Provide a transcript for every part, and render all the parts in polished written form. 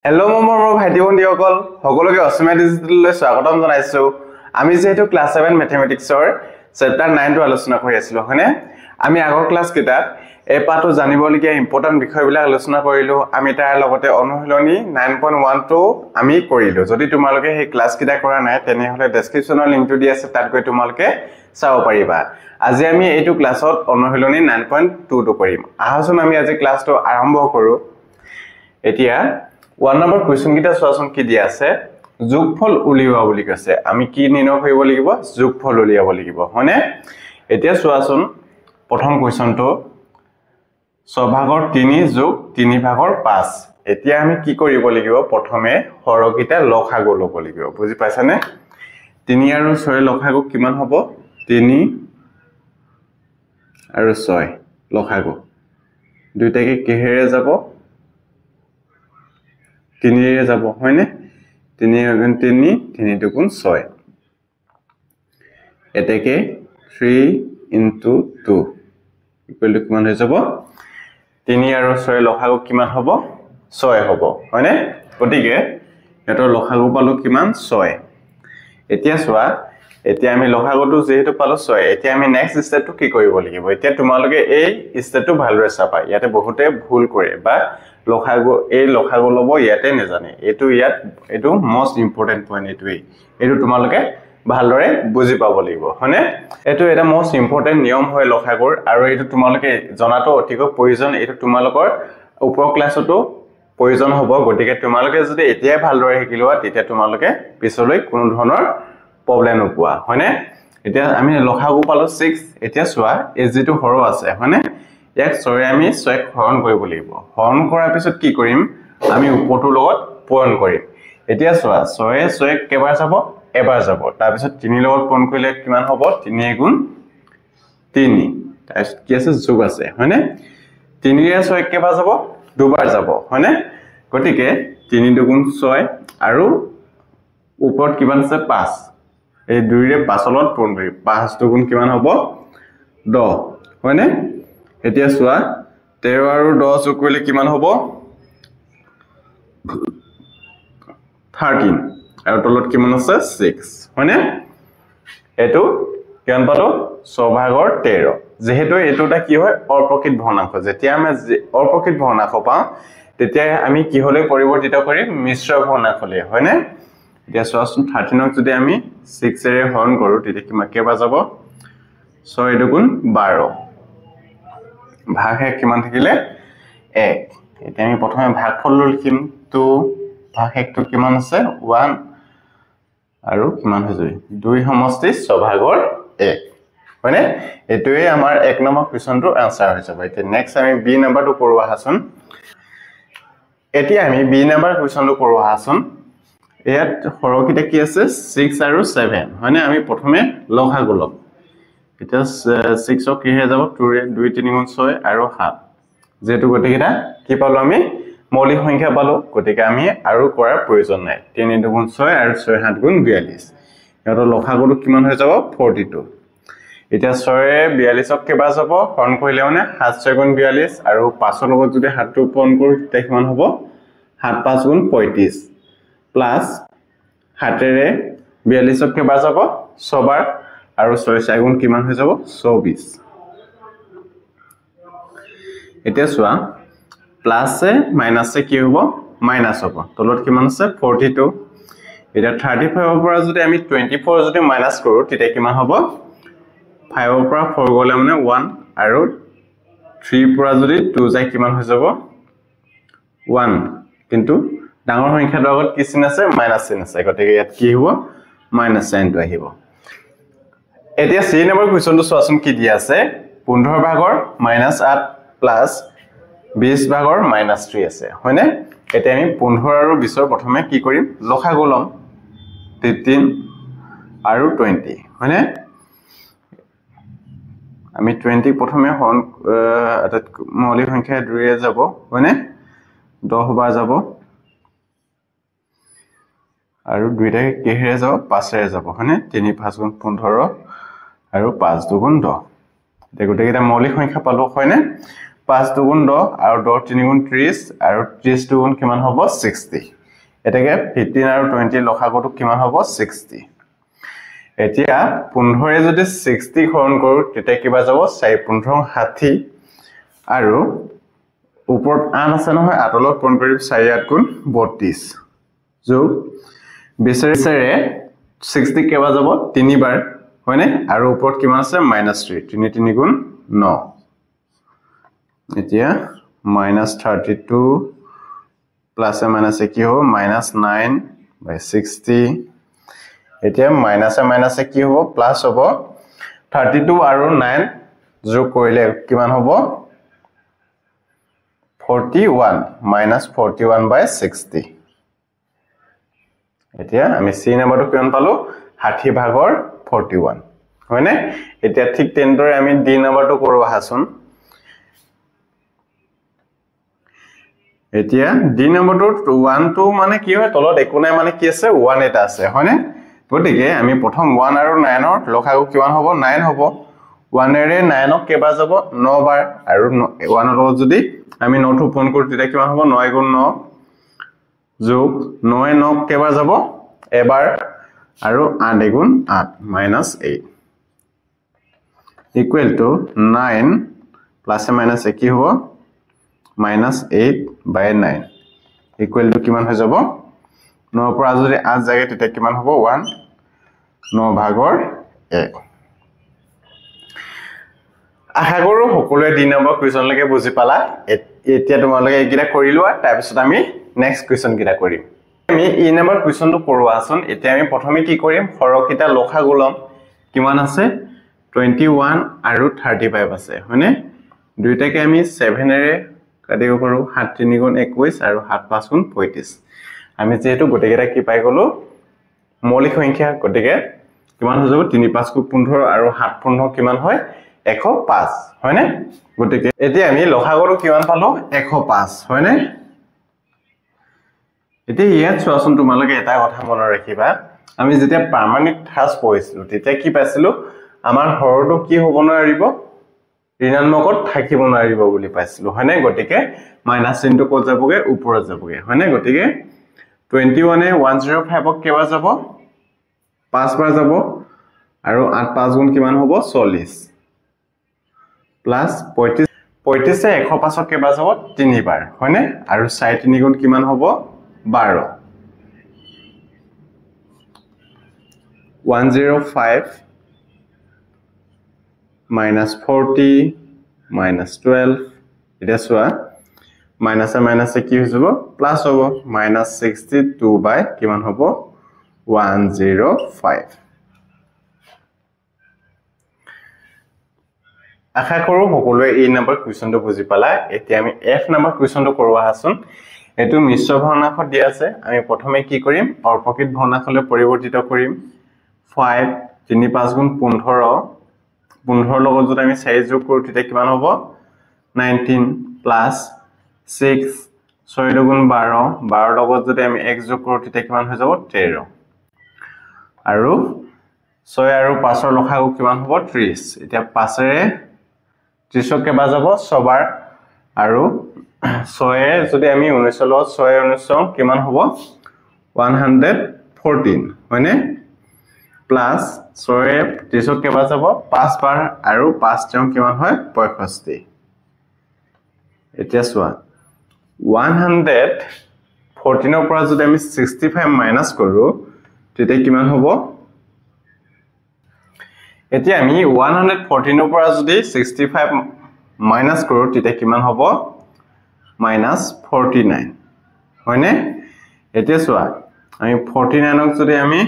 Hello' মোৰ ভাইটি ভণ্টিসকল সকলোকে অসমীয়া ডিজিটেললৈ স্বাগতম জনাইছো। আমি যেহেতু ক্লাস 7 ম্যাথমেটিক্সৰ চেপ্টাৰ 9 টো আলোচনা কৰি আছিলো হয়নে। আমি আগৰ ক্লাস কিতাত এই পাঠটো জানিবলগীয়া ইম্পৰ্টেন্ট বিষয়বিলাক আলোচনা কৰিলো। আমি তাৰ লগতে অনুশীলনী 9.1 টো আমি কৰিলো। যদি তোমালোকে এই ক্লাস কিতা কৰা নাই তেনেহলে ডেসক্ৰিপচনৰ লিংকটো দি আছে, তাত গৈ তোমালোকে চাব পাৰিবা। আজি আমি এইটো ক্লাছত অনুশীলনী 9.2 টো কৰিম। আহাচোন আমি আজি ক্লাসটো আৰম্ভ কৰো। এতিয়া 1 নম্বৰ কোৱেশ্চন কিটা চোৱাচোন কি দিয়া আছে। যোগফল উলিওৱা বুলি কৈছে। আমি কি নিৰ্ণয় কৰিব লাগিব? যোগফল উলিয়াব লাগিব হয়নে। এতিয়া চোৱাচোন প্ৰথম কোৱেশ্চনটো 6 ভাগৰ 3 যোগ 3 ভাগৰ 5। এতিয়া আমি কি কৰিব লাগিব? প্ৰথমে হৰকিটা লসাগু ল'ব লাগিব। বুজি পাইছানে? 3 আৰু 6 লসাগু কিমান হ'ব? 3 আৰু 6 লসাগু দুইটাকে কিহেৰে যাব? 3 ৰে যাব হয়নে। 3 গুণ 3 3 দুগুণ 6 এতেকে 3 into 2 ইকুৱেল টু কিমান হৈ যাব? 3 আৰু 6 লসাগু কিমান হ'ব? 6 হ'ব হয়নে। গতিকে এটো লসাগু পালো কিমান? 6। এতিয়া চোৱা, এতিয়া আমি লসাগুটো যেহেতু পালো 6, এতিয়া আমি নেক্সট স্টেপটো কি কৰিব লাগিব? এতিয়া তোমালোকে এই স্টেপটো ভালদৰে চাবা। ইয়াতে বহুতে ভুল কৰে বা লসাগু এই লসাগু লব ইয়াতে নেজানে। এটো মোস্ট ইম্পৰ্টেন্ট পইণ্ট এটো তোমালোকে ভালদৰে বুজি পাব লাগিব হয়নে। এটো এটা মোস্ট ইম্পৰ্টেন্ট নিয়ম হয় লসাগুৰ, আৰু এটো তোমালোকে জনাটো অতিকৈ প্ৰয়োজন। এটো তোমালোকৰ ওপৰ ক্লাছতো প্ৰয়োজন হ'ব। গতিকে তোমালোকে যদি এতিয়াই ভালদৰে শিকিলোৱা তেতিয়া তোমালোকে পিছলৈ কোনো ধৰণৰ প্ৰবলেম নোপোৱা হয়নে। এতিয়া আমি লসাগু পালো 6। এতিয়া চোৱা এই যেটো হৰ আছে হয়নে, ইয়াক 6 আমি 6 হৰণ কৰিব লাগিব। হৰণ কৰাৰ পিছত কি কৰিম? আমি ওপৰটোৰ লগত পূৰণ কৰিম। এতিয়া চোৱা 6 6 কেবাৰ যাব? এবাৰ যাব। তাৰ পিছত 3 লগত পূৰণ কৰিলে কিমান হ'ব? 3 গুণ 3 তাৰপিছত কি আছে? যোগ আছে হয়নে। 3 ৰে 6 কেবাৰ যাব? দুবাৰ যাব হয়নে। গতিকে 3 দুগুণ 6 আৰু ওপৰত কিমান আছে? 5। এই 2 ৰে 5 লগত পূৰণ কৰিম। 5 দুগুণ কিমান হ'ব? 10 হয়নে। এতিয়া চোৱা 13 আৰু 10 যোগ কৰিলে কিমান হ'ব? 13 আৰু তলত কিমান আছে? 6 হয়নে। এটো কিমান পালো? 6 ভাগৰ 13। যেহেতু এটোটা কি হয়? অপ্ৰকৃত ভগ্নাংশ। যেতিয়া আমি অপ্ৰকৃত ভগ্নাংশ পাওঁ তেতিয়া আমি কি হলে পৰিৱৰ্তিত কৰিম? মিশ্ৰ ভগ্নাংশলে হয়নে। এতিয়া চোৱাচোন 13ক যদি আমি 6 ৰে হৰণ কৰো তেতিয়া কিমান কেবাৰ যাব? 6 দুগুণ 12 ভাগহে কিমান থাকিলে? 1। এতিয়া আমি প্ৰথমে ভাগফলটো লিখিম। 2 ভাগ 1 টো কিমান আছে? 1 আৰু কিমান হৈ যায়? 2 সমষ্টি 6 ভাগৰ 1 হয়নে। এটোৱে আমাৰ 1 নম্বৰ কোৱেশ্চনটোৰ আনসাৰ হৈ যাব। এতিয়া নেক্সট আমি বি নম্বৰটো কৰো আহাচোন। এতিয়া আমি বি নম্বৰ কোৱেশ্চনটো কৰো আহাচোন। ইয়াত হৰকিটা কি আছে? 6 আৰু 7 হয়নে। আমি প্ৰথমে লসাগু ল'ম। এতিয়া 6 কিহে যাব? 2 ৰে 2 3 গুণ 6 আৰু 7। যেহেতু গতিকেটা কি পালো? আমি মৌলিক সংখ্যা পালো। গতিকে আমি আৰু কৰাৰ প্ৰয়োজন নাই। 3 দুগুণ 6 আৰু 6 7 গুণ 42। ইয়াৰ লসাগুটো কিমান হৈ যাব? 42। এতিয়া 6 ৰে 42ক কেবাৰ যাব? হৰণ কৰিলে মানে 7 6 গুণ 42 আৰু 5ৰ লগত যদি 7 টো পূৰণ কৰো তেতিয়া কিমান হ'ব? 7 5 গুণ 35 প্লাস 7 ৰে 42ক কেবাৰ যাব? 6 বাৰ আৰু 6 4 গুণ কিমান হৈ যাব? 24। এতিয়া চোৱা প্লাসে মাইনাসে কি হ'ব? মাইনাস হ'ব। তলত কিমান আছে? 42। এটা 35 ৰ পৰা যদি আমি 24 যদি মাইনাস কৰো তেতিয়া কিমান হ'ব? 5 ৰ পৰা 4 গলে মানে 1 আৰু 3 ৰ পৰা যদি 2 যায় কিমান হৈ যাব? 1। কিন্তু ডাঙৰ সংখ্যাৰ আগত কি চিন আছে? মাইনাস চিন আছে। গতিকে ইয়াত কি হ'ব? মাইনাস সাইনটো আহিব। এতিয়া সি নম্বৰ কোৱেশ্চনটো চোৱাচোন কি দিয়া আছে। 15 ভাগৰ -8 প্লাস 20 ভাগৰ -3 আছে হয়নে। এতিয়া আমি 15 আৰু 20ৰ প্ৰথমে কি কৰিম? লসাগু ল'ম। 15 আৰু 20 হয়নে। আমি 20 প্ৰথমে হৰণ মৌলিক সংখ্যা 2 ৰে যাব হয়নে। 10 বাৰ যাব আৰু দুইটাকে কিহেৰে যাব? 5 ৰে যাব হয়নে। 3 5 গুণ 15 আৰু 5 দুগুণ 10। এতিয়া গোটেইকেইটা মৌলিক সংখ্যা পালো হয়নে। 5 দুগুণ 10 আৰু 10 3 গুণ 30 আৰু 30 দুগুণ কিমান হ'ব 60 এটাকে 15 আৰু 20 লসাগুটো কিমান হ'ব 60 এতিয়া 15 এ যদি 60 হৰণ কৰো তেতিয়া কিবা যাব 4 15 60 আৰু ওপৰত 8 আছে নহয় 8 লগত পূৰণ কৰি 4 8 গুণ 32 যোগ বিচাৰে 60 কেবা যাব 3 বাৰ হয়নে আৰু ওপৰত কিমান আছে -3 3 3 গুণ 9 এতিয়া -32 প্লাস মাইনাসে কি হ'ব -9/60 এতিয়া মাইনাসে কি হ'ব প্লাস হ'ব 32 আৰু 9 যোগ কৰিলে কিমান হ'ব 41 -41/60 এতিয়া আমি সি নম্বৰটো কিমান পালো 60 ভাগৰ 41 হয়নে এতিয়া ঠিক তেনদৰে আমি ডি নম্বৰটো কৰো আহাচোন এতিয়া ডি নম্বৰটো 1 2 মানে কি হয় তলত একো নাই মানে কি আছে 1 এটা আছে হয়নে গতিকে আমি প্ৰথম 1 আৰু 9 ৰ লসাগু কিমান হ'ব 9 হ'ব 1 এৰে 9 ক কেবা যাব 9 বাৰ আৰু 1 ৰ লগত যদি আমি 9 টো পূৰণ কৰো তেতিয়া কিমান হ'ব 9 গুণ 9 যোগ 9 এ 9 কেবা যাব এবাৰ আৰু 8 গুণ 8 -8 ইকুৱেল টু 9 প্লাস মাইনাস কি হ'ব -8/9 ইকুৱেল টু কিমান হৈ যাব 9 পৰা যদি 8 জাগে তেতিয়া কিমান হ'ব 1 9 ভাগৰ 1 আশা কৰো সকলোৱে ডি নম্বৰ কুৱেশ্যন লৈকে বুজি পালা এতিয়া তোমালোকে এইকিটা কৰি লোৱা তাৰ পিছত আমি নেক্সট কুৱেশ্যন কিটা কৰিম আমি ই নম্বৰ কুৱেশ্যনটো কৰো আছন এতিয়া আমি প্ৰথমে কি কৰিম হৰকিটা লসাগু লম কিমান আছে 21 আৰু 35 আছে হয়নে দুইটাকে আমি 7 এৰে কাটিব পাৰো 7 3 গুণ 21 আৰু 7 5 গুণ 35 আমি যেহেতু গটেকেটা কি পাই গলো মৌলিক সংখ্যা গটেকে কিমান হৈ যাব 3 5 গুণ 15 আৰু 7 15 কিমান হয় 105 হয়নে গটেকে এতিয়া আমি লসাগুটো কিমান পালো 105 হয়নে এতিয়া ইয়াত চোৱাচোন তোমালোকে এটা কথা মনত ৰাখিবা আমি যেতিয়া পাৰমাণিক থাস পঢ়িছিলো তেতিয়া কি পাইছিলো আমাৰ হৰটো কি হ'ব নোৱাৰিব ঋণাত্মকত থাকিব নোৱাৰিব বুলি পাইছিলো হয়নে গটিকে মাইনাস চিহ্নটো ক'ত যাবগে ওপৰত যাবগে হয়নে গটিকে 21 এ 105 ক কেবা যাব 5 বাৰ যাব আৰু 8 5 গুণ কিমান হ'ব 40 প্লাস 35 এ 105 ক কেবা যাব 3 বাৰ হয়নে আৰু 4 3 গুণ কিমান হ'ব 12 105 -40 -12 এটা সোয়া মাইনাসে কি হৈ যাব প্লাস হ'ব -62 বাই কিমান হ'ব 105 আশা কৰো সকলোৱে এই নম্বৰ কুৱেশ্যনটো বুজি পালা এতিয়া আমি এফ নম্বৰ কুৱেশ্যনটো কৰো আহাচোন এটো মিশ্ৰ ভগ্নাংশ দিয়া আছে আমি প্ৰথমে কি কৰিম অৰ্পকিত ভগ্নাংশলৈ পৰিৱৰ্তিত কৰিম 5 3 5 গুণ 15 15 লগত যদি আমি 4 যোগ কৰো তেতিয়া কিমান হ'ব 19 প্লাস 6 6 গুণ 12 12 লগত যদি আমি 1 যোগ কৰো তেতিয়া কিমান হৈ যাব 13 আৰু 6 আৰু 5 ৰ লসাগু কিমান হ'ব 30 এতিয়া 5 এৰে 30 ক কেবা যাব 6 বাৰ আৰু 6 এ যদি আমি 19 লগত 6 19 কিমান হ'ব 114 হয়নে প্লাস 6 এ 30 ক কেবা যাব 5 বাৰ আৰু 5 তেওঁ কিমান হয় 65 এতিয়া সোয়া 114 ৰ পৰা যদি আমি 65 মাইনাস কৰো তেতিয়া কিমান হ'ব এতিয়া আমি 114 ৰ পৰা যদি 65 মাইনাস কৰো তেতিয়া কিমান হ'ব -49 হয়নে এতিয়া সোয়া আমি 49 ক যদি আমি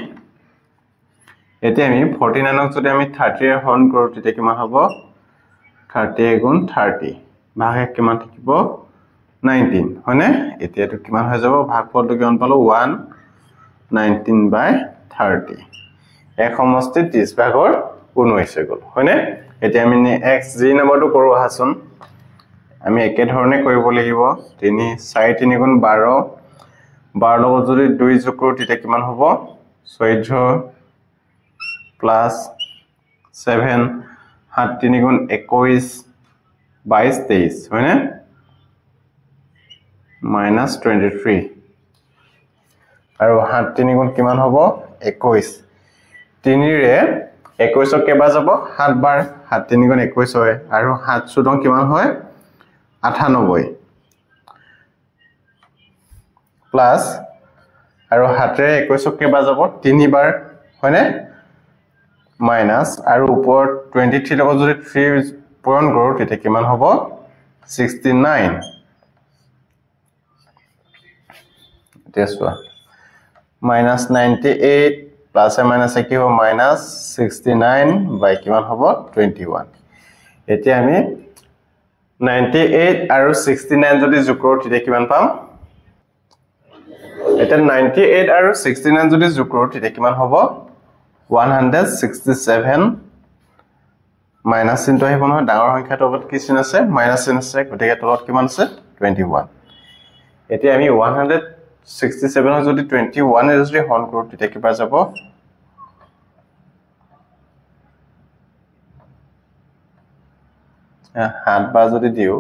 30 এ হৰণ কৰো তেতিয়া কিমান হ'ব 30 গুণ 30 ভাগে কিমান থাকিব 19 হয়নে এতিয়াটো কিমান হৈ যাব ভাগফলটো কিমান পালো 119/30 এক সমষ্টি 30 ভাগৰ 19 হৈ গল হয়নে এতিয়া আমি x জি নম্বৰটো কৰো আহাচোন আমি একে ধৰণে কৰিব লাগিব 3 4 3 গুণ 12 12 লগত যদি 2 যোগ কৰো তেতিয়া কিমান হ'ব 14 প্লাস 7 7 3 গুণ 21 22 23 হয়নে -23 আৰু 7 3 গুণ কিমান হ'ব 21 3 ৰে 21 কেবা যাব 7 বাৰ 7 3 গুণ 21 হয় আৰু 7 14 কিমান হয় 98 প্লাস আৰু 7 ৰে 21 কেবা যাব 3 বাৰ হয়নে মাইনাস আৰু ওপৰ 23 লগত যদি 3 পূৰণ কৰো তেতিয়া কিমান হ'ব 69 তেছৱা -98 প্লাস এ মাইনাস কি হ'ব -69 বাই কিমান হ'ব 21 এতিয়া আমি 98 আৰু 69 যদি যোগ কৰো তেতিয়া কিমান পাম এটা 98 আৰু 69 যদি যোগ কৰো তেতিয়া কিমান হ'ব 167 মাইনাস চিনটো আহিব নহয় ডাঙৰ সংখ্যাটোৰ ওপৰত কি চিন আছে মাইনাস চিন আছে গতিকে তলত কিমান আছে 21 এতিয়া আমি 167 যদি 21 এ যদি হৰণ কৰো তেতিয়া কিবা যাব 7 বাৰ যদি দিও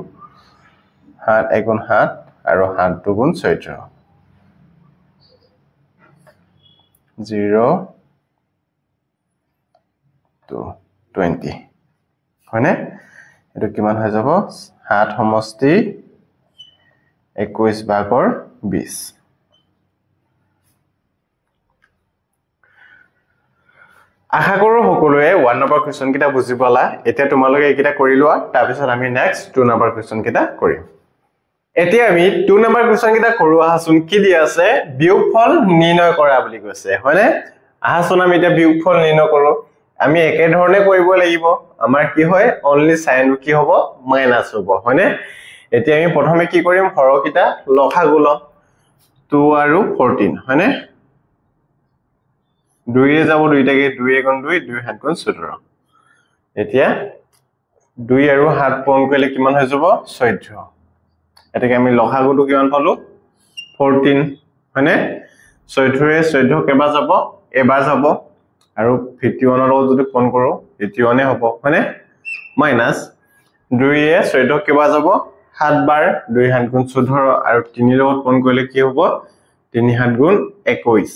7 1 গুণ 7 আৰু 7 2 গুণ 14 0 to 20 হয়নে এটো কিমান হৈ যাব 7 সমষ্টি 21 ভাগৰ 20 আশা কৰো সকলোৱে 1 নম্বৰ কোৱেশ্চন কিটা বুজি পালা এতিয়া তোমালোকে এইকিটা কৰি লোৱা তাৰ পিছত আমি নেক্সট 2 নম্বৰ কোৱেশ্চন কিটা কৰিম এতিয়া আমি 2 নম্বৰ কোৱেশ্চন কিটা কৰো আহাচোন কি দি আছে বিয়োগফল নিৰ্ণয় কৰা বুলি কৈছে হয়নে আহাচোন আমি এটা বিয়োগফল নিৰ্ণয় কৰো আমি একে ধৰণে কৰিব লাগিব আমাৰ কি হয় অনলি সাইন কি হ'ব মাইনাস হ'ব হয়নে এতিয়া আমি প্ৰথমে কি কৰিম হৰকিটা লসাগু লম 2 আৰু 14 হয়নে 2 এ যাব 2 টাকে 2 গুণ 2 2 7 গুণ 14 এতিয়া 2 আৰু 7 পূৰণ কৰিলে কিমান হৈ যাব 14 এটাকে আমি লসাগুটো কিমান পালো 14 হয়নে 14 ৰে 14 কেবা যাব এবাৰ যাব আৰু 51 ৰ লগত যদি পূৰণ কৰো 51 এ হ'ব হয়নে মাইনাস 2 এ 14 কেবা যাব 7 বাৰ 2 7 গুণ 14 আৰু 3 ৰ লগত পূৰণ কৰিলে কি হ'ব 3 7 গুণ 21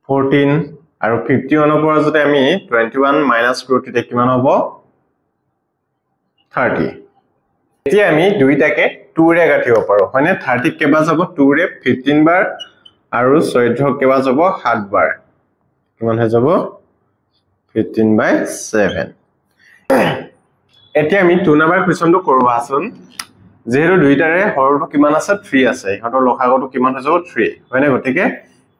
14 আৰু 51 ৰ পৰা যদি আমি 21 মাইনাস কৰো তেতিয়া কিমান হ'ব 30 এতিয়া আমি দুইটাকে 2 ৰে গাঠিব পাৰো হয়নে 30 কেবা যাব 2 ৰে 15 বাৰ আৰু 14 কেবা যাব 7 বাৰ কিমান হৈ যাব 15/7 এতিয়া আমি 2 নম্বৰ কোৱেশ্চনটো কৰো আছোন যেহেতু দুইটাৰে হৰটো কিমান আছে 3 আছে হতৰ লসাগুটো কিমান হৈ যাব 3 হয়নে গতিকে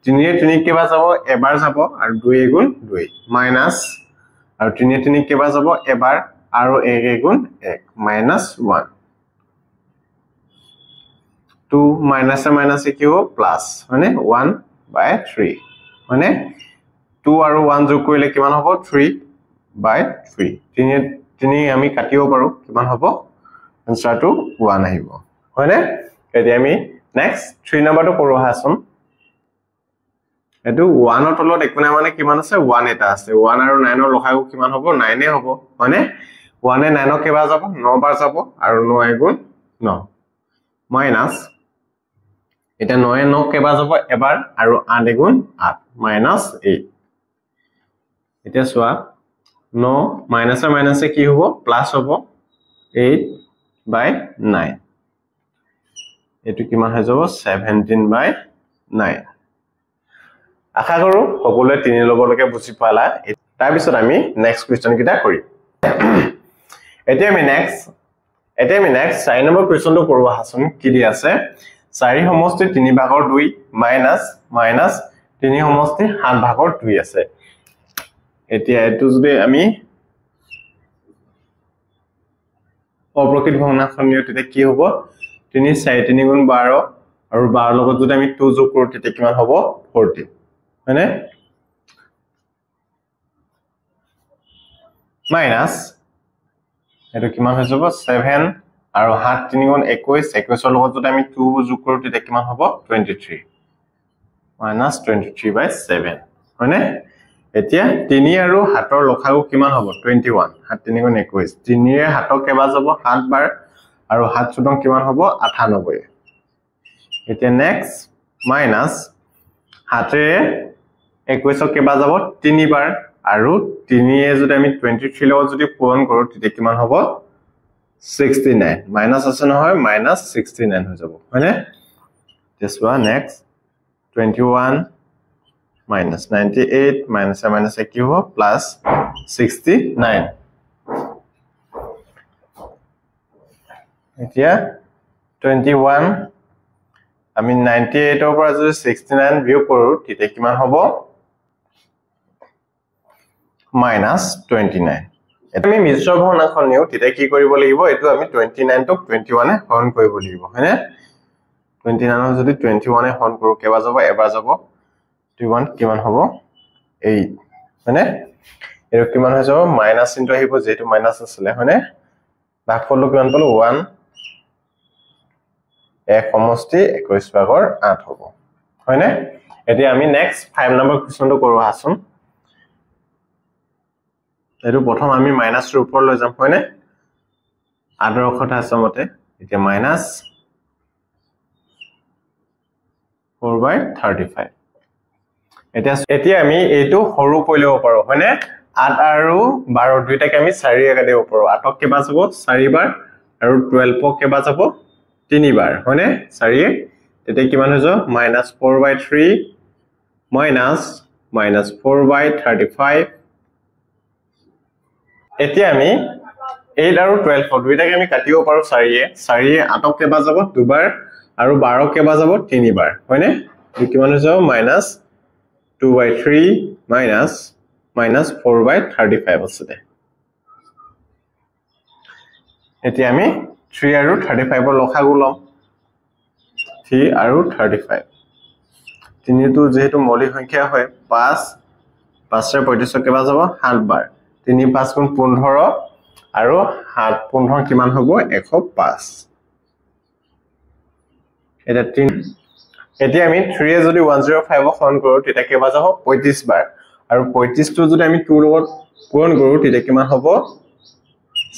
3 ৰে 3 কেবা যাব এবাৰ যাব আৰু 2 গুণ 2 মাইনাস আৰু 3 ৰে 3 কেবা যাব এবাৰ আৰু 1 গুণ 1 -1 2 মাইনাস এ মাইনাস কি হ'ব প্লাস মানে 1/3 মানে 2 আৰু 1 যোগ কৰিলে কিমান হ'ব 3/3 3 আমি কাটিব পাৰো কিমান হ'ব আনসাৰটো 1 আহিব হয়নে এতিয়া আমি নেক্সট 3 নম্বৰটো কৰো হাচোন এটো 1 ৰ তলত একো নাই মানে কিমান আছে 1 এটা আছে 1 আৰু 9 ৰ লসাগু কিমান হ'ব 9 এ হ'ব হয়নে 1 এ 9 ক কেবা যাব 9 বাৰ যাব আৰু 9 গুণ 9 মাইনাস এটা 9 এ 9 কেবা যাব এবাৰ আৰু 8 গুণ 8 -8 এতিয়া সোৱা 9 মাইনাস এ মাইনাস এ কি হ'ব প্লাস হ'ব 8/9 এটো কিমান হৈ যাব 17/9 আশা কৰো সকলোৱে 3 লগলৈকে বুজি পালা তাৰ পিছত আমি নেক্সট কোৱেশ্চন কিটা কৰিম এতিয়া আমি নেক্সট 4 নম্বৰ কোৱেশ্চনটো কৰো আহাচোন কি দি আছে 4 সমষ্টি 3 ভাগৰ 2 মাইনাস 3 সমষ্টি 7 ভাগৰ 2 আছে এতিয়া এটো যদি আমি অপ্ৰকৃত ভগ্নাংশ নিও তেতিয়া কি হ'ব 3 4 3 গুণ 12 আৰু 12 লগত যদি আমি 2 যোগ কৰো তেতিয়া কিমান হ'ব 14 হয়নে মাইনাস এটো কিমান হৈ যাব 7 আৰু 7 3 গুণ 21 21 ৰ লগত যদি আমি 2 যোগ কৰো তেতিয়া কিমান হ'ব 23 -23/7 হয়নে এতিয়া 3 আৰু 7ৰ লসাগু কিমান হ'ব 21 7 3 গুণ 21 3 ৰে 7ক কেবা যাব 7 বাৰ আৰু 7 চুদং কিমান হ'ব 98 এতিয়া নেক্সট মাইনাস 7 ৰে 21ক কেবা যাব 3 বাৰ আৰু 3 এ যদি আমি 23 লগত যদি পূৰণ কৰো তেতিয়া কিমান হ'ব 69 মাইনাস আছে নহয় মাইনাস 69 হৈ যাব হয়নে this one next 21 minus 98 minus a minus a cube plus 69 এতিয়া 21 আমি 98 ৰ পৰা যদি 69 বিয়োগ কৰো তেতিয়া কিমান হ'ব minus 29 এটা আমি মিশ্ৰ ভগ্নাংশ নিও তেতিয়া কি কৰিব লাগিব এটো আমি 29 টক 21 এ হৰণ কৰিব লাগিব হয়নে 29 যদি 21 এ হৰণ কৰো কেবা যাব এবাৰ যাব 21 কিমান হ'ব 8 হয়নে এটো কিমান হৈ যাব মাইনাস ইনটু আহিব যেটো মাইনাস আছিল হয়নে ভাগফল কিমান পালো 1 এক সমষ্টি 21 ভাগৰ 8 হ'ব হয়নে এতিয়া আমি নেক্সট 5 নম্বৰ কোৱেশ্চনটো কৰো আছুন এটো প্ৰথম আমি মাইনাস ৰ ওপৰ লৈ যাম হয়নে আদৰ কথা আসমতে এতিয়া মাইনাস 4/35 এতিয়া আমি এটো হৰু কই লব পাৰো হয়নে 8 আৰু 12 দুইটাকে আমি 4 এ কাটিব পাৰো 8ক কেবা যাব 4 বাৰ আৰু 12ক কেবা যাব 3 বাৰ হয়নে 4 এ তেতিয়া কিমান হৈ যাব -4/3 -4/35 এতিয়া আমি 8 আৰু 12 দুইটাকে আমি কাটিব পাৰো 4 এ 8ক কেবা যাব দুবাৰ আৰু 12ক কেবা যাব 3 বাৰ হয়নে কিমান হৈ যাব -2/3 -4/35 আছে এতিয়া আমি 3 আৰু 35 ৰ লসাগু লম 3 আৰু 35 তিনিটো যেহেতু মৌলিক সংখ্যা হয় 5 5 ৰে 35 কেবা যাব 7 বাৰ 3 5 গুণ 15 আৰু 7 15 কিমান হ'ব 105 এতিয়া আমি 3 এ যদি 105 ক হৰণ কৰো তেতিয়া কেবা যাব 35 বাৰ আৰু 35 টো যদি আমি 2 লগত পূৰণ কৰো তেতিয়া কিমান হ'ব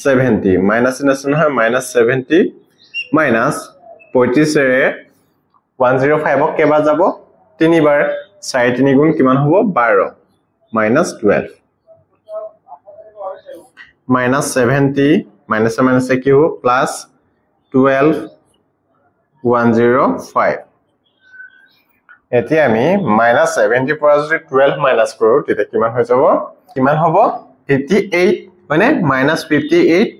70 মাইনাস আছে নহয় -70 মাইনাস 35 ৰে 105 ক কেবা যাব 3 বাৰ 4 3 গুণ কিমান হ'ব 12 -12 -70 minus a minus a cube plus 12 105 এতিয়া আমি -70 পৰা যদি 12 মাইনাস কৰো তেতিয়া কিমান হৈ যাব কিমান হ'ব 58 মানে -58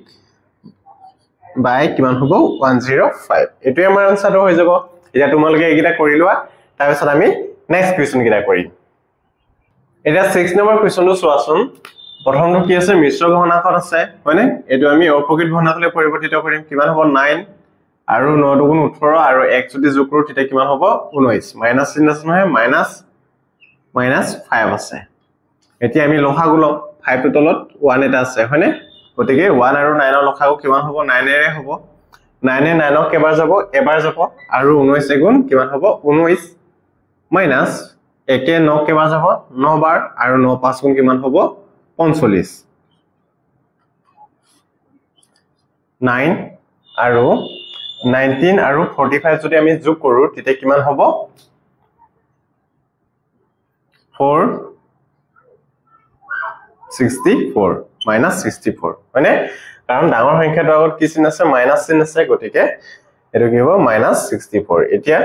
বাই কিমান হ'ব 105 এটো আমাৰ আনসাৰ হৈ যাব এতিয়া তোমালোকে এইকিটা কৰি লোৱা তাৰ পিছত আমি নেক্সট কোৱেশ্চন কিটা কৰিম এটা 6 নম্বৰ কোৱেশ্চনটো চোৱাচোন প্ৰথমটো কি আছে মিশ্ৰ ভগ্নাংশত আছে হয়নে এটো আমি অপকৃত ভগ্নাংশলে পৰিৱৰ্তিত কৰিম কিমান হ'ব 9 আৰু 9 দুগুণ 18 আৰু 1 যদি যোগ কৰো তেতিয়া কিমান হ'ব 19 মাইনাস চিহ্ন আছে নহয় -5 আছে এতিয়া আমি লসাগু লম 5 ৰ তলত 1 এটা আছে হয়নে গতিকে 1 আৰু 9 ৰ লসাগু কিমান হ'ব 9 এৰে হ'ব 9 এ 9 ক কেবাৰ যাব এবাৰ যাব আৰু 19 গুণ কিমান হ'ব 19 মাইনাস 1 এ 9 কেবাৰ যাব 9 বাৰ আৰু 9 5 গুণ কিমান হ'ব 45 9 আৰু 19 আৰু 45 যদি আমি যোগ কৰো তেতিয়া কিমান হ'ব 464 -64 হয়নে কাৰণ ডাঙৰ সংখ্যাটোৰ আগত কি চিন আছে মাইনাস চিন আছে গতিকে এটো কি হ'ব -64 এতিয়া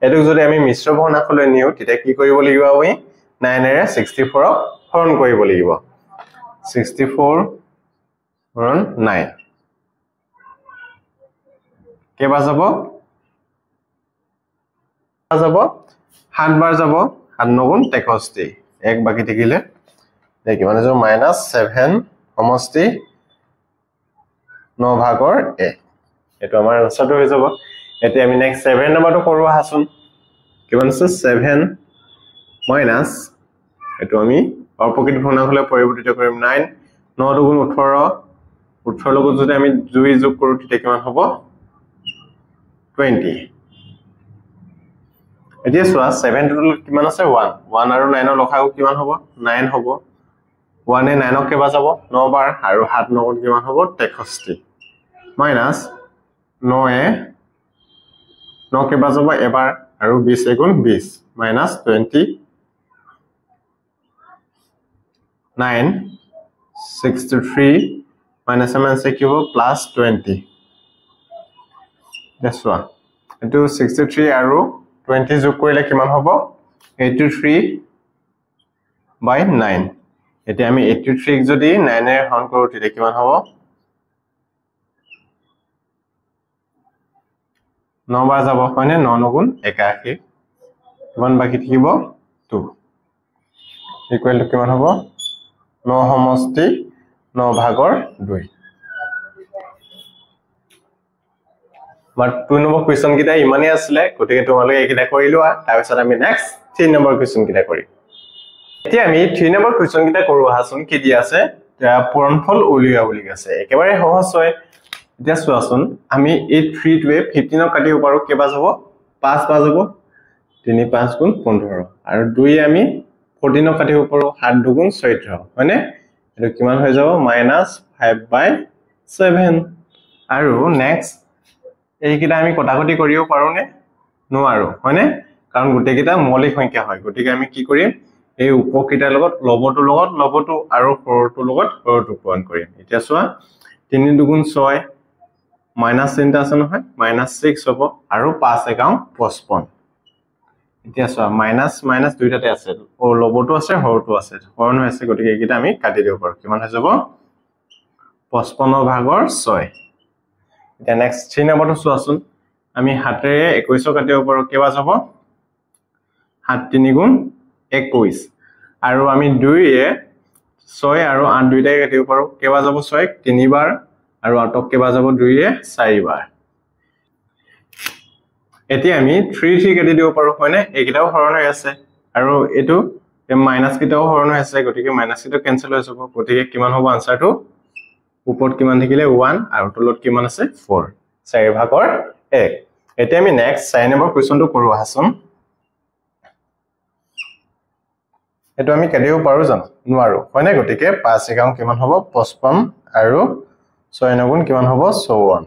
এটো যদি আমি মিশ্ৰ ভগ্নাংশলৈ নিও তেতিয়া কি কৰিব লাগিব আমি 9 এৰে 64 ক হৰণ কৰিব লাগিব 64 হৰণ 9 কেবা যাব 7 বাৰ যাব 7 9 63 এক বাকি থাকিলে দেখি মানে যে -7 সমষ্টি 9 ভাগৰ 1 এটো আমাৰ আনসাৰটো হৈ যাব এতিয়া আমি নেক্সট 7 নম্বৰটো কৰো আহাচোন কিমান আছে 7 মাইনাস এটো আমি অপকৃত ভগ্নাংশলে পৰিৱৰ্তিত কৰিম 9 9 দুগুণ 18 18 লগত যদি আমি 2 যোগ কৰো তেতিয়া কিমান হ'ব 20 এতিয়া চোৱা 7 টোটল কিমান আছে 1 1 আৰু 9 ৰ লসাগু কিমান হ'ব 9 হ'ব 1 এ 9 ক কেবা যাব 9 বাৰ আৰু 7 9 কিমান হ'ব 63 মাইনাস 9 এ 9 কেবা যাব এবাৰ আৰু 20 এগুণ 20 মাইনাস 20 9 63 minus minus কি হ'ব plus 20 দেখোৱা এটো 63 আৰু 20 যোগ কৰিলে কিমান হ'ব 83 by 9 এতিয়া আমি 83 যদি 9 এ হৰণ কৰো তেতিয়া কিমান হ'ব 9 বাৰ যাব হয়নে 9 9 81 কিমান বাকি থাকিব 2 ইকুৱেল টু কিমান হ'ব 9 সমষ্টি 9 ভাগৰ 2 মাৰ 2 নম্বৰ কোৱেশ্চন কিটা ইমানে আছিল গতিকে তোমালোকে এইকিটা কৰি লোৱা তাৰ পিছত আমি নেক্সট 3 নম্বৰ কোৱেশ্চন কিটা কৰিম এতিয়া আমি 3 নম্বৰ কোৱেশ্চন কিটা কৰো আহাচোন কি দি আছে পূৰণফল উলিওৱা বুলি আছে একেবাৰে সহজ হয় এতিয়া চোৱাচোন আমি এই 3 টোৱে 15 কাটিব পাৰো কেবা যাব 5 বাৰ যাব 3 5 গুণ 15 আৰু 2 আমি 14 কাটিব পাৰো 7 2 গুণ 14 হয়নে এটো কিমান হৈ যাব -5/7 আৰু নেক্সট এইকিটা আমি কটাকটি কৰিব পাৰো নে নোৱাৰো হয়নে কাৰণ গুটেকিটা মৌলিক সংখ্যা হয় গতিকে আমি কি কৰিম এই উপকিটাৰ লগত লবটো আৰু হৰটো লগত হৰটো পূৰণ কৰিম এতিয়া চোৱা 3 2 গুণ 6 মাইনাস চিন্তা আছে নহয় -6 হ'ব আৰু 5 একাউ 55 এতিয়া চোৱা মাইনাস মাইনাস দুইটাতে আছে ও লবটো আছে হৰটো আছে হৰণ হৈ আছে গতিকে এইকিটা আমি কাটি দিব পাৰো কিমান হৈ যাব 55 ভাগৰ 6 এতিয়া নেক্সট 3 নম্বৰটো চোৱাচোন আমি হাতেৰে 21 কাটিব পাৰো কেবা যাব 7 3 গুণ 21 আৰু আমি 2 এ 6 আৰু 8 দুইটাই কাটিব পাৰো কেবা যাব 6 3 বাৰ আৰু 8 কেবা যাব 2 এ 4 বাৰ এতিয়া আমি 3 3 কাটি দিব পাৰো হয়নে এইকিটাও হৰণ হৈ আছে আৰু এটো মাইনাস কিটাও হৰণ হৈ আছে গতিকে মাইনাস কিটা কেনসেল হৈ যাব গতিকে কিমান হ'ব আনসাৰটো উপৰত কিমান থাকিলে 1 আৰু তলত কিমান আছে 4 4 ভাগৰ 1 এতিয়া আমি নেক্সট 4 নম্বৰ কোৱেশ্চনটো কৰো আহাচোন এটো আমি কাটিব পাৰো জানো নোৱাৰো হয়নে গতিকে 5 একাউণ্ট কিমান হ'ব 55 আৰু 6 9 গুণ কিমান হ'ব 54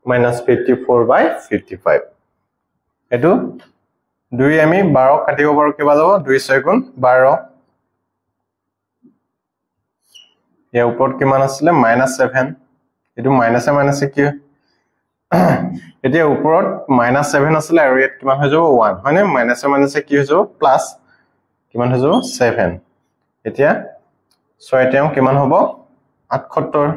-54/55 এটো 2 আমি 12 কাটিব পাৰো কিবা যাব 2 6 গুণ 12 ইয়াৰ ওপৰত কিমান আছিল -7 এটো মাইনাসে মাইনাসে কি এতিয়া ওপৰত -7 আছিল আৰু ইয়াত কিমান হৈ যাব 1 হয়নে মাইনাসে মাইনাসে কি হৈ যাব প্লাস কিমান হৈ যাব 7 এতিয়া 6 টেম কিমান হ'ব 78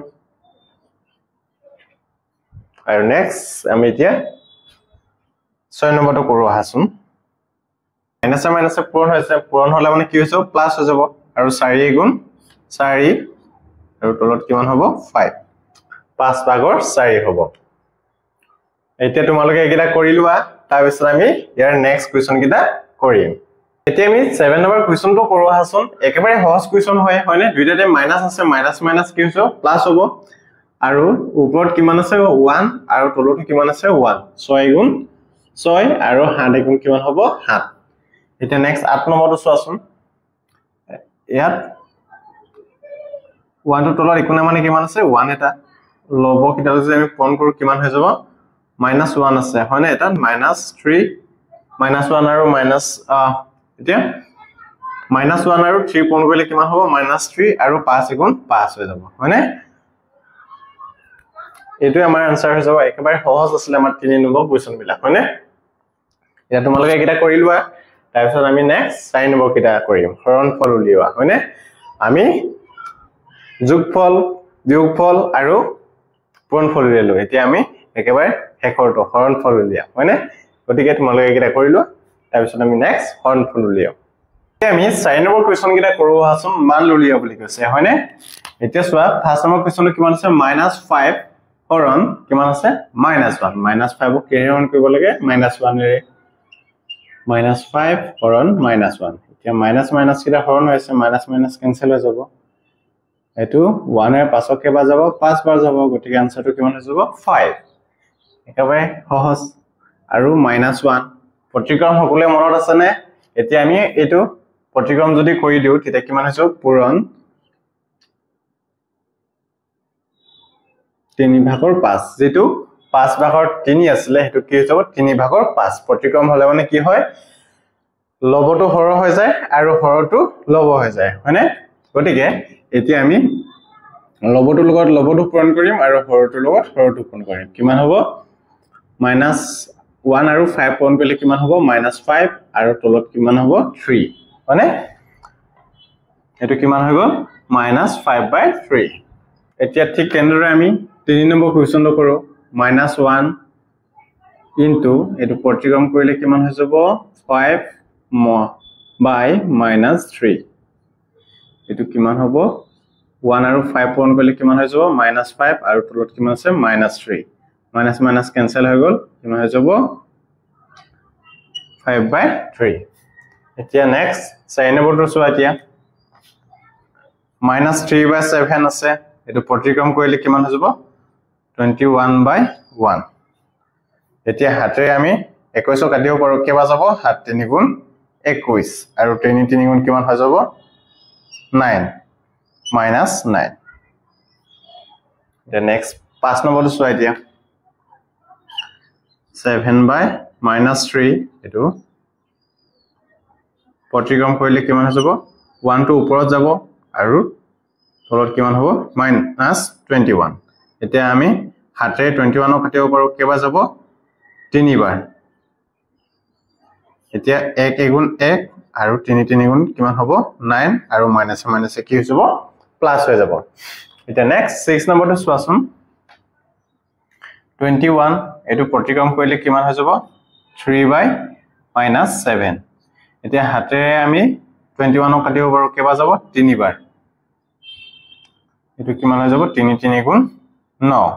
আৰু নেক্সট আমি এতিয়া 6 নম্বৰটো কৰো আহাচোন মাইনাসে মাইনাসে পূৰণ হৈছে পূৰণ হলে মানে কি হৈছে প্লাস হৈ যাব আৰু 4 গুণ 4 আৰু তলত কিমান হ'ব 5 5 ভাগৰ 4 হ'ব এতিয়া তোমালোকে এইকিটা কৰি লোৱা তাৰ পিছত আমি ইয়াৰ নেক্সট কোৱেশ্চন কিটা কৰিম এতিয়া আমি 7 নম্বৰ কোৱেশ্চনটো কৰো আহাচোন একেবাৰে সহজ কোৱেশ্চন হয় হয়নে দুইটাতে মাইনাস আছে মাইনাস মাইনাস কি হৈছে প্লাস হ'ব আৰু ওপৰত কিমান আছে 1 আৰু তলত কিমান আছে 1 6 গুণ 6 আৰু 7 গুণ কিমান হ'ব 7 এতিয়া নেক্সট 8 নম্বৰটো চোৱাচোন ইয়াত 1 টো তলত একোনা মানে কিমান আছে 1 এটা লব কিটা যদি আমি পূৰণ কৰো কিমান হৈ যাব -1 আছে হয়নে এটা -3 -1 আৰু এতিয়া -1 আৰু 3 পূৰণ কৰিলে কিমান হ'ব -3 আৰু 5 গুণ 5 হৈ যাব হয়নে এটো আমাৰ আনসাৰ হৈ যাব একেবাৰে সহজ আছিল আমাৰ 3 নম্বৰ কোৱেশ্চন বিলাক হয়নে এটা তোমালোকে কিটা কৰি লোৱা তাৰ পিছত আমি নেক্সট 4 নম্বৰ কিটা কৰিম হৰণফল উলিওৱা হয়নে আমি যোগফল বিয়োগফল আৰু পূৰণফল উলিয়ালো এতিয়া আমি একেবাৰে শেষৰটো হৰণফল উলিয়া হয়নে গতিকে তোমালোকে কিটা কৰি লোৱা তাৰ পিছত আমি নেক্সট হৰণফল উলিয়াও এতিয়া আমি 4 নম্বৰ কোৱেশ্চন কিটা কৰো আহাচোন মান উলিওৱা বুলি কৈছে হয়নে এতিয়া চোৱা ফাৰ্স্ট নম্বৰ কোৱেশ্চনটো কিমান আছে -5 হৰণ কিমান আছে -1 -5 ক কেৰে হৰণ কৰিব লাগে -1 এৰে -5 হৰণ -1 এতিয়া মাইনাস মাইনাস কিটা হৰণ হৈছে মাইনাস মাইনাস কেনসেল হৈ যাব এটো 1 এৰ 5 কে বাৰ যাব 5 বাৰ যাব গতিকে আনসাৰটো কিমান হৈ যাব 5 একেবাৰে সহজ আৰু -1 প্ৰতিক্ৰম সকলোৱে মনত আছে নে এতিয়া আমি এটো প্ৰতিক্ৰম যদি কৰি দিও তেতিয়া কিমান হৈছে পূৰণ 3/5 যেটো 5/3 আছিল হেতু কি হ'ব 3/5 প্ৰতিক্ৰম হলে মানে কি হয় লবটো হৰ হৈ যায় আৰু হৰটো লব হৈ যায় হয়নে গটিকে এতিয়া আমি লবটো লগত লবটো পূৰণ কৰিম আৰু হৰটো লগত হৰটো পূৰণ কৰিম কিমান হ'ব -1 আৰু 5 পূৰণ কৰিলে কিমান হ'ব -5 আৰু তলত কিমান হ'ব 3 হয়নে এটো কিমান হৈ গল -5/3 এতিয়া ঠিক কেনেদৰে আমি 3 নম্বৰ কুৱেশ্যনটো কৰো -1 ইনটু এটো প্ৰতিক্ৰম কৰিলে কিমান হৈ যাব 5/-3 এটো কিমান হ'ব 1 আৰু 5 পূৰণ কৰিলে কিমান হৈ যাব -5 আৰু তলত কিমান আছে -3 মাইনাস মাইনাস কেনসেল হৈ গল কিমান হৈ যাব 5/3 এতিয়া নেক্সট 4 নম্বৰটো চোৱা এতিয়া -3/7 আছে এটো প্ৰতিক্ৰম কৰিলে কিমান হৈ যাব 21/1 এতিয়া হাতেৰে আমি 21 কাটিব পাৰো কেবা যাব 7 3 গুণ 21 আৰু 3 3 গুণ কিমান হৈ যাব 9 -9 the next 5 নম্বৰটো চোৱা এতিয়া 7/-3 এটো প্ৰতিক্ৰম কৰিলে কিমান হৈ যাব 1 টো ওপৰত যাব আৰু তলত কিমান হ'ব -21 এতিয়া আমি হাতেৰে 21 কাটিব পাৰো কেবা যাব 3 বাৰ এতিয়া 1 গুণ 1 আৰু 3 3 গুণ কিমান হ'ব 9 আৰু মাইনাস মাইনাস কি হৈ যাব প্লাস হৈ যাব এতিয়া নেক্সট 6 নম্বৰটো চোৱাচোন 21 এটো প্ৰতিক্ৰম কৰিলে কিমান হৈ যাব 3/-7 এতিয়া হাতেৰে আমি 21 কাটিব পাৰো কেবা যাব 3 বাৰ এটো কিমান হৈ যাব 3 3 গুণ 9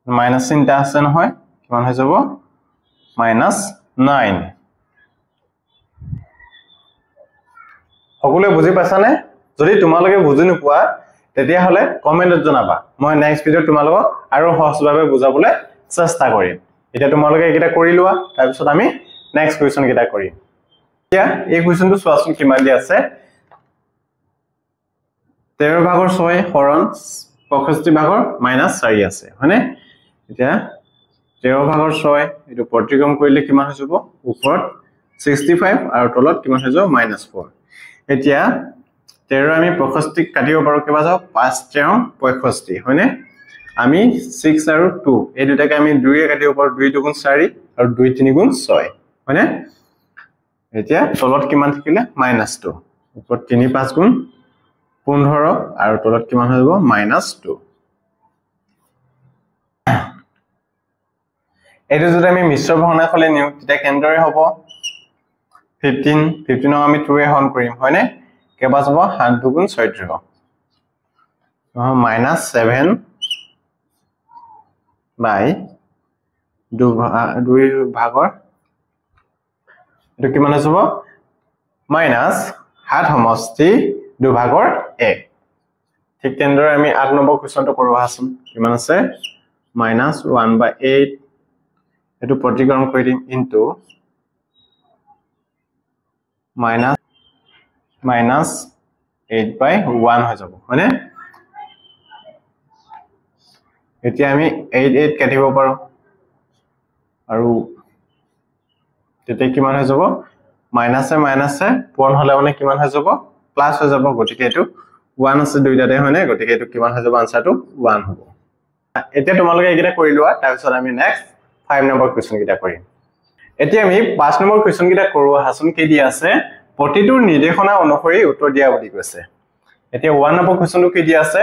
মাইনাস চিন্তা আছে নহয় কিমান হৈ যাব -9 সকলোৱে বুজি পাইছানে যদি তোমালোকে বুজি নোপোৱা তেতিয়া হলে কমেন্টত জনাবা মই নেক্সট ভিডিও তোমালোকক আৰু সহজভাৱে বুজাবলৈ চেষ্টা কৰিম এতিয়া তোমালোকে এটা কৰি লোৱা তাৰ পিছত আমি নেক্সট কোৱেশ্চন কেটা কৰিম এতিয়া এই কোৱেশ্চনটো চোৱাচোন কিমান দি আছে 13/6 হৰণ 65/-4 আছে হয়নে এতিয়া 13/6 এটো প্ৰতিক্ৰম কৰিলে কিমান হৈ যাব ওপৰত 65 আৰু তলত কিমান হৈ যাব -4 এতিয়া 13 আমি 65 কাটিব পাৰো কিবা যাব 5 3 65 হয়নে আমি 6 আৰু 2 এই দুটাকে আমি 2 এ কাটিব পাৰো 2 2 গুণ 4 আৰু 2 3 গুণ 6 হয়নে এতিয়া তলত কিমান থাকিলে -2 ওপৰত 3 5 গুণ 15 আৰু তলত কিমান হৈ যাব -2 এটো যদি আমি মিশ্ৰ ভগ্নাংশলে নিও তেতিয়া কেনেদৰে হ'ব 15 আমি 2 এ হৰণ কৰিম হয়নে কেবা যাব 7 2 গুণ 14 -7 বাই 2 ভাগৰ এটো কিমান হ'ব -7 সমষ্টি 2 ভাগৰ 1 ঠিক তেনদৰে আমি 8 নম্বৰ কোৱেশ্চনটো কৰো আহাচোন কিমান আছে -1/8 এটো প্ৰতিক্ৰম কৰি দিম ইনটু -8/1 হৈ যাব হয়নে এতিয়া আমি 8 8 কাটিব পাৰো আৰু তেতিয়া কিমান হৈ যাব মাইনাসে মাইনাসে পূৰণ হলে মানে কিমান হৈ যাব প্লাস হৈ যাব গটিকে এটো 1 আছে দুইটাতে হয়নে গটিকে এটো কিমান হৈ যাব আনসাৰটো 1 হ'ব এতিয়া তোমালোকে এইকেইটা কৰি লোৱা তাৰ পিছত আমি নেক্সট 5 নম্বৰ কোৱেশ্চন কেটা কৰিম এতিয়া আমি 5 নম্বৰ কোৱেশ্চন কেটা কৰো হাসন কি দি আছে প্ৰতিটোৰ নিৰ্দেশনা অনুসৰি উত্তৰ দিয়া বুলি কৈছে এতিয়া 1 নম্বৰ কোৱেশ্চনটো কি দি আছে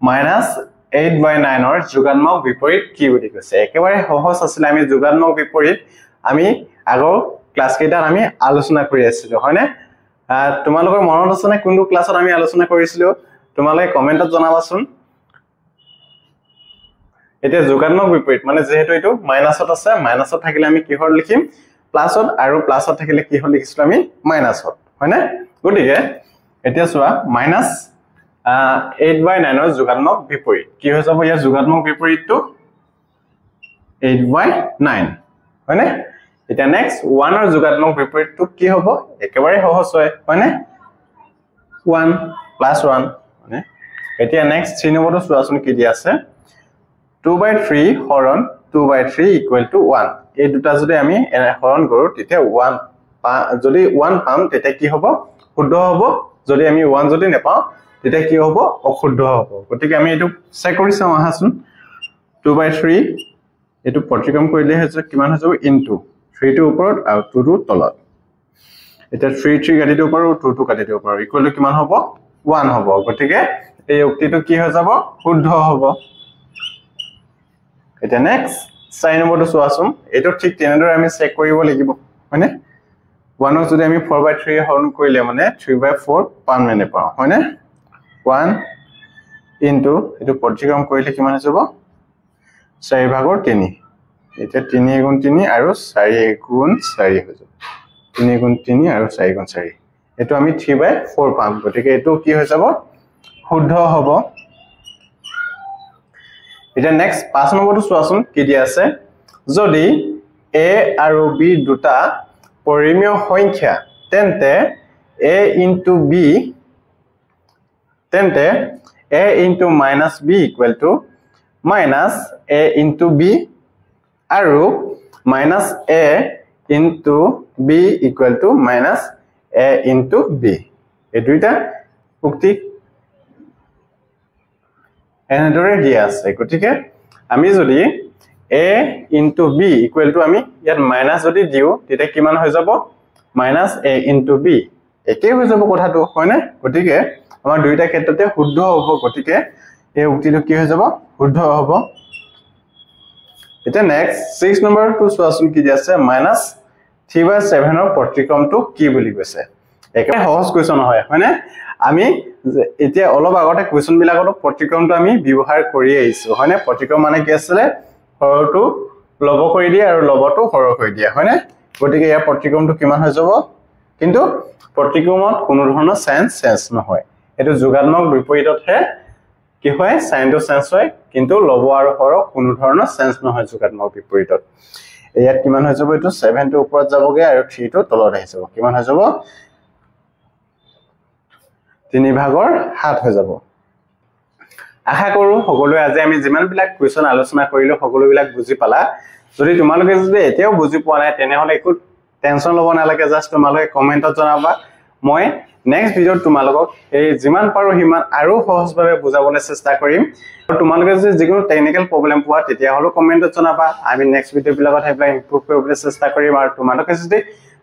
-8/9 ৰ যোগাত্মক বিপৰীত কি বুলি কৈছে একেবাৰে সহজ আছিল আমি যোগাত্মক বিপৰীত আমি আগৰ ক্লাস কেইটাত আমি আলোচনা কৰি আছিলো হয়নে তোমালোকৰ মনত আছে নে কোনটো ক্লাছত আমি আলোচনা কৰিছিলো তোমালোকে কমেন্টত জনাবাচোন এতিয়া যোগাত্মক বিপৰীত মানে যেহেতু এটো মাইনাসত আছে মাইনাসত থাকিলে আমি কিহৰ লিখিম প্লাসত আৰু প্লাসত থাকিলে কিহৰ লিখিছিলো আমি মাইনাসত হয়নে গটিকে এতিয়া চোৱা -8/9 ৰ যোগাত্মক বিপৰীত কি হৈ যাব ইয়া যোগাত্মক বিপৰীতটো 8/9 হয়নে এতিয়া নেক্সট 1 ৰ যোগাত্মক বিপৰীতটো কি হ'ব একেবাৰে সহজ হয় নে 1 + 1 মানে এতিয়া নেক্সট 3 নম্বৰটো চোৱাচোন কি দিয়া আছে 2/3 হৰণ 2/3 = 1 এই দুটা যদি আমি হৰণ কৰো তেতিয়া 1 যদি 1 পাম তেতিয়া কি হ'ব শুদ্ধ হ'ব যদি আমি 1 যদি নেপাও তেতিয়া কি হ'ব অশুদ্ধ হ'ব গতিকে আমি এটো চেক কৰি চাও আহাচোন 2/3 এটো প্ৰতিক্ৰম কৰিলে হৈছে কিমান হৈ যাব ইনটু 3 টো ওপৰত আৰু 2 টো তলত এটা 3 কাটি দিও পাৰো 2 কাটি দিও পাৰো ইকুৱেল টু কিমান হ'ব 1 হ'ব গতিকে এই উক্তিটো কি হৈ যাব শুদ্ধ হ'ব এটা নেক্সট 4 নম্বৰটো চোৱাচোন এটো ঠিক তেনেদৰে আমি চেক কৰিব লাগিব হয়নে 1 ক যদি আমি 4/3 হৰণ কৰিলে মানে 3/4 পাম নে নেপাও হয়নে 1 ইনটু এটো প্ৰতিক্ৰম কৰিলে কিমান হৈ যাব 4 ভাগৰ 3 এটা 3 গুণ 3 আৰু 4 গুণ 4 হৈ যাব 3 গুণ 3 আৰু 4 গুণ 4 এটো আমি 3/4 পাম গতিকে এটো কি হৈ যাব শুদ্ধ হ'ব এটা নেক্সট 5 নম্বৰটো চোৱাচোন কি দিয়া আছে যদি a আৰু b দুটা পৰিমেয় সংখ্যা তেন্তে a into b তেন্তে a into minus b equal to minus a into b আৰু minus a into b equal to minus a into b এই দুইটা উক্তি এনেদৰে দিয়া আছে গতিকে আমি যদি a into b equal to আমি ইয়াত মাইনাস যদি দিও তেতিয়া কিমান হৈ যাব minus a into b একে হৈ যাব কথাটো হয়নে গতিকে আমাৰ দুইটা ক্ষেত্ৰতে শুদ্ধ হ'ব গতিকে এই উক্তিটো কি হৈ যাব শুদ্ধ হ'ব এটা নেক্সট 6 নম্বৰটো চোৱাচোন কি দিয়া আছে -3/7 ৰ প্ৰতিক্ৰমটো কি বুলি কৈছে একেবাৰে সহজ কোৱেশ্চন হয়নে আমি এতিয়া অলপ আগতে কোৱেশ্চন বিলাকত প্ৰতিক্ৰমটো আমি ব্যৱহাৰ কৰি আহিছো হয়নে প্ৰতিক্ৰম মানে কি আছিল হৰটো লব কৰি দিয়া আৰু লবটো হৰ কৰি দিয়া হয়নে গতিকে ইয়াৰ প্ৰতিক্ৰমটো কিমান হৈ যাব কিন্তু প্ৰতিক্ৰমত কোনো ধৰণৰ চেঞ্জ নহয় এটো যোগাত্মক বিপৰীততহে কি হয় সাইনটো চেঞ্জ হয় কিন্তু লব আৰু হৰ কোনো ধৰণৰ চেঞ্জ নহয় যোগাত্মক বিপৰীতত ইয়াত কিমান হৈ যাব এটো 7 টো ওপৰত যাবগে আৰু 3 টো তলত আহি যাব কিমান হৈ যাব 3 ভাগৰ 7 হৈ যাব আশা কৰো সকলোৱে আজি আমি যিমান বিলাক কোৱেশ্চন আলোচনা কৰিলো সকলো বিলাক বুজি পালা যদি তোমালোকে যদি এতিয়াও বুজি পোৱা নাই তেনেহলে একো টেনচন লব নালাগে জাস্ট তোমালোকে কমেন্টত জনাবা মই নেক্সট ভিডিওত তোমালোকক এই যিমান পাৰো হিমান আৰু সহজভাৱে বুজাবলৈ চেষ্টা কৰিম আৰু তোমালোকে যদি যিকোনো টেকনিক্যাল প্ৰবলেম পোৱা তেতিয়া হলো কমেন্টত জনাবা আমি নেক্সট ভিডিও বিলাকত হেল্প ইমপ্ৰুভ কৰিবলৈ চেষ্টা কৰিম আৰু তোমালোকে যদি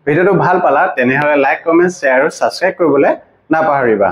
ভিডিওটো ভাল পালা তেনেহলে লাইক কমেন্ট শ্বেয়াৰ আৰু সাবস্ক্ৰাইব কৰিবলৈ নাপাহৰিবা